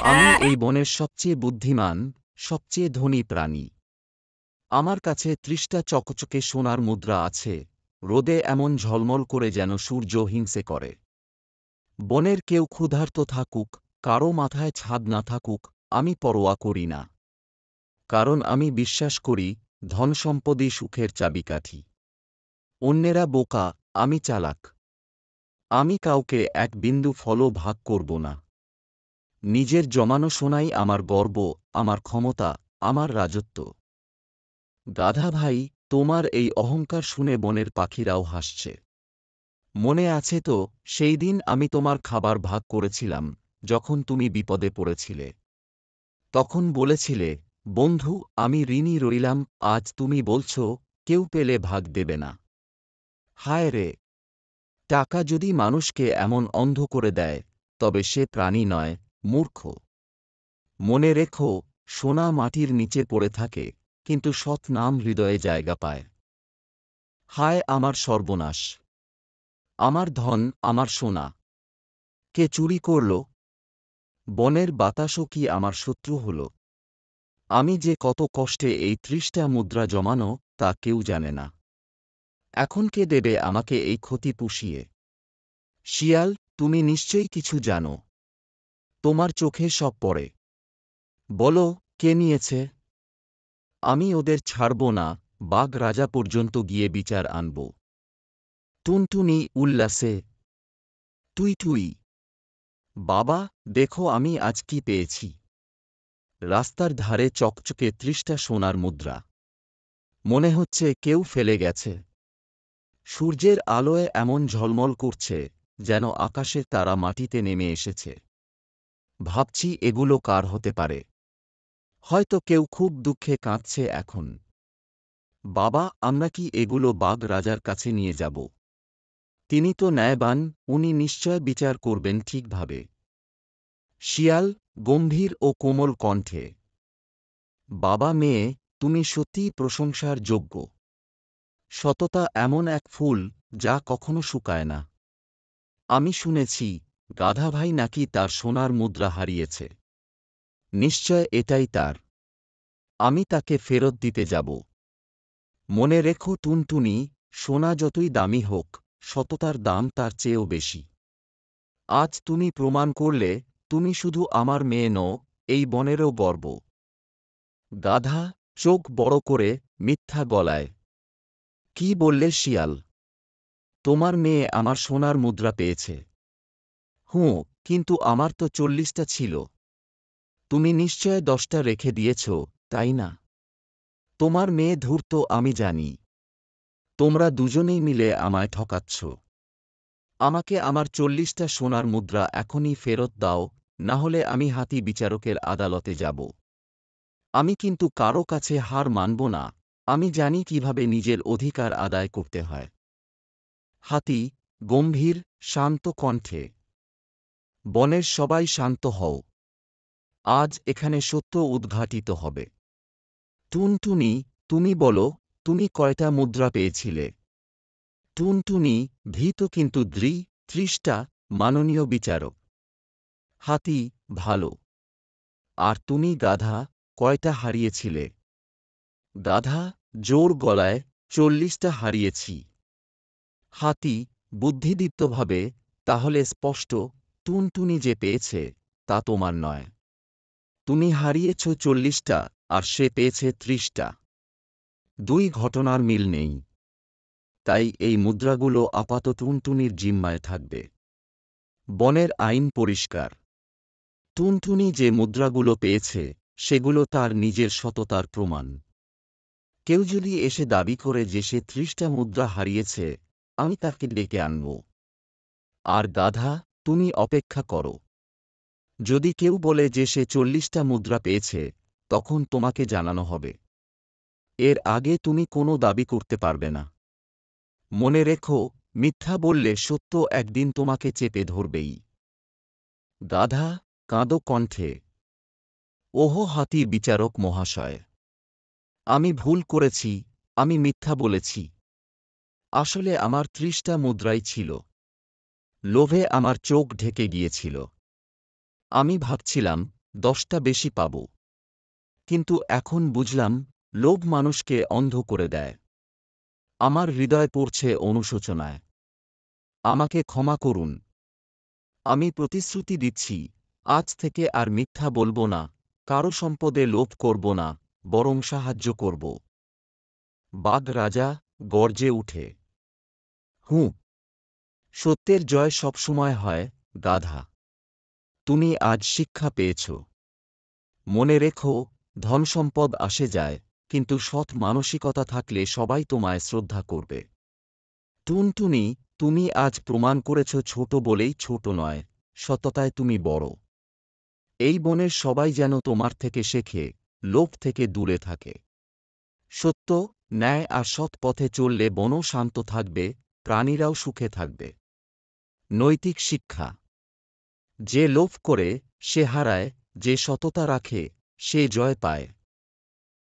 আমি এই বনের সবচেয়ে বুদ্ধিমান, সবচেয়ে ধনী প্রাণী। আমার কাছে ৩০টা চকচকে সোনার মুদ্রা আছে, রোদে এমন ঝলমল করে যেন সূর্য হিংসে করে। বনের কেউ ক্ষুধার্ত থাকুক, কারো মাথায় ছাদ না থাকুক, আমি পরোয়া করি না। কারণ আমি বিশ্বাস করি, ধনসম্পদই সুখের চাবিকাঠি। অন্যেরা বোকা, আমি চালাক। আমি কাউকে এক বিন্দু ফলও ভাগ করব না। নিজের জমানো সোনাই আমার গর্ব, আমার ক্ষমতা, আমার রাজত্ব। গাধা ভাই, তোমার এই অহংকার শুনে বনের পাখিরাও হাসছে। মনে আছে তো সেই দিন আমি তোমার খাবার ভাগ করেছিলাম, যখন তুমি বিপদে পড়েছিলে? তখন বলেছিলে, বন্ধু আমি ঋণী রইলাম, আজ তুমি বলছ কেউ পেলে ভাগ দেবে না। হায় রে! টাকা যদি মানুষকে এমন অন্ধ করে দেয়, তবে সে প্রাণী নয়, মূর্খ। মনে রেখো, সোনা মাটির নিচে পড়ে থাকে, কিন্তু সৎ নাম হৃদয়ে জায়গা পায়। হায় আমার সর্বনাশ! আমার ধন, আমার সোনা কে চুরি করল? বনের বাতাসও কি আমার শত্রু হল? আমি যে কত কষ্টে এই ৩০টা মুদ্রা জমানো, তা কেউ জানে না। এখন কে দেবে আমাকে এই ক্ষতি পুষিয়ে? শিয়াল, তুমি নিশ্চয়ই কিছু জানো। তোমার চোখে সব পড়ে। বলো, কে নিয়েছে? আমি ওদের ছাড়ব না, বাঘ রাজা পর্যন্ত গিয়ে বিচার আনব। টুনটুনি উল্লাসে টুই টুই। বাবা, দেখো আমি আজ কি পেয়েছি। রাস্তার ধারে চকচকে ৩০টা সোনার মুদ্রা। মনে হচ্ছে কেউ ফেলে গেছে। সূর্যের আলোয় এমন ঝলমল করছে, যেন আকাশের তারা মাটিতে নেমে এসেছে। ভাবছি এগুলো কার হতে পারে। হয়তো কেউ খুব দুঃখে কাঁদছে এখন। বাবা, আমরা কি এগুলো বাঘ রাজার কাছে নিয়ে যাব? তিনি তো ন্যায়বান, উনি নিশ্চয় বিচার করবেন ঠিকভাবে। শিয়াল, গম্ভীর ও কোমল কণ্ঠে। বাবা মেয়ে, তুমি সত্যিই প্রশংসার যোগ্য। সততা এমন এক ফুল, যা কখনো শুকায় না। আমি শুনেছি, গাধা ভাই নাকি তার সোনার মুদ্রা হারিয়েছে। নিশ্চয় এটাই তার। আমি তাকে ফেরত দিতে যাব। মনে রেখো টুনটুনি, সোনা যতই দামি হোক, সততার দাম তার চেয়েও বেশি। আজ তুমি প্রমাণ করলে, তুমি শুধু আমার মেয়ে নও, এই বনেরও গর্ব। গাধা, চোখ বড় করে, মিথ্যা গলায়। কি বললে শিয়াল? তোমার মেয়ে আমার সোনার মুদ্রা পেয়েছে। হুঁ, কিন্তু আমার তো ৪০টা ছিল। তুমি নিশ্চয় ১০টা রেখে দিয়েছ, তাই না? তোমার মেয়ে ধূর্ত আমি জানি। তোমরা দুজনেই মিলে আমায় ঠকাচ্ছ। আমাকে আমার ৪০টা সোনার মুদ্রা এখনই ফেরত দাও, না হলে আমি হাতি বিচারকের আদালতে যাব। আমি কিন্তু কারো কাছে হার মানব না, আমি জানি কিভাবে নিজের অধিকার আদায় করতে হয়। হাতি, গম্ভীর, শান্ত কণ্ঠে। বনের সবাই শান্ত হও। আজ এখানে সত্য উদ্ঘাটিত হবে। টুনটুনি, তুমি বলো, তুমি কয়টা মুদ্রা পেয়েছিলে? টুনটুনি, ভীত কিন্তু দৃঢ়, ৩০টা, মাননীয় বিচারক। হাতি, ভালো। আর তুমি গাধা, কয়টা হারিয়েছিলে? গাধা, জোর গলায়, ৪০টা হারিয়েছি। হাতি, বুদ্ধিদীপ্তভাবে, তাহলে স্পষ্ট, টুনটুনি যে পেয়েছে, তা তোমার নয়। তুমি হারিয়েছ ৪০টা, আর সে পেয়েছে ৩০টা। দুই ঘটনার মিল নেই। তাই এই মুদ্রাগুলো আপাতত টুনটুনির জিম্মায় থাকবে। বনের আইন পরিষ্কার। টুনটুনি যে মুদ্রাগুলো পেয়েছে, সেগুলো তার নিজের সততার প্রমাণ। কেউ যদি এসে দাবি করে যে সে ৩০টা মুদ্রা হারিয়েছে, আমি তাকে ডেকে আনব। আর গাধা, তুমি অপেক্ষা করো। যদি কেউ বলে যে সে ৪০টা মুদ্রা পেয়েছে, তখন তোমাকে জানানো হবে। এর আগে তুমি কোনো দাবি করতে পারবে না। মনে রেখো, মিথ্যা বললে সত্য একদিন তোমাকে চেপে ধরবেই। গাধা, কাঁদো কণ্ঠে। ওহো হাতি বিচারক মহাশয়! আমি ভুল করেছি, আমি মিথ্যা বলেছি। আসলে আমার ৩০টা মুদ্রাই ছিল। লোভে আমার চোখ ঢেকে গিয়েছিল। আমি ভাবছিলাম, 10টা বেশি পাব। কিন্তু এখন বুঝলাম, লোভ মানুষকে অন্ধ করে দেয়। আমার হৃদয় পড়ছে অনুশোচনায়। আমাকে ক্ষমা করুন। আমি প্রতিশ্রুতি দিচ্ছি, আজ থেকে আর মিথ্যা বলব না, কারো সম্পদে লোভ করব না, বরং সাহায্য করব। বাঘ রাজা গর্জে উঠে। হুঁ, সত্যের জয় সবসময় হয়, গাধা। তুমি আজ শিক্ষা পেয়েছ। মনে রেখো, ধনসম্পদ আসে যায়, কিন্তু সৎ মানসিকতা থাকলে সবাই তোমায় শ্রদ্ধা করবে। টুনটুনি, তুমি আজ প্রমাণ করেছ ছোট বলেই ছোট নয়, সততায় তুমি বড়। এই বনের সবাই যেন তোমার থেকে শেখে, লোভ থেকে দূরে থাকে। সত্য, ন্যায় আর সৎ পথে চললে বনও শান্ত থাকবে, প্রাণীরাও সুখে থাকবে। নৈতিক শিক্ষা। যে লোভ করে, সে হারায়, যে সততা রাখে, সে জয় পায়।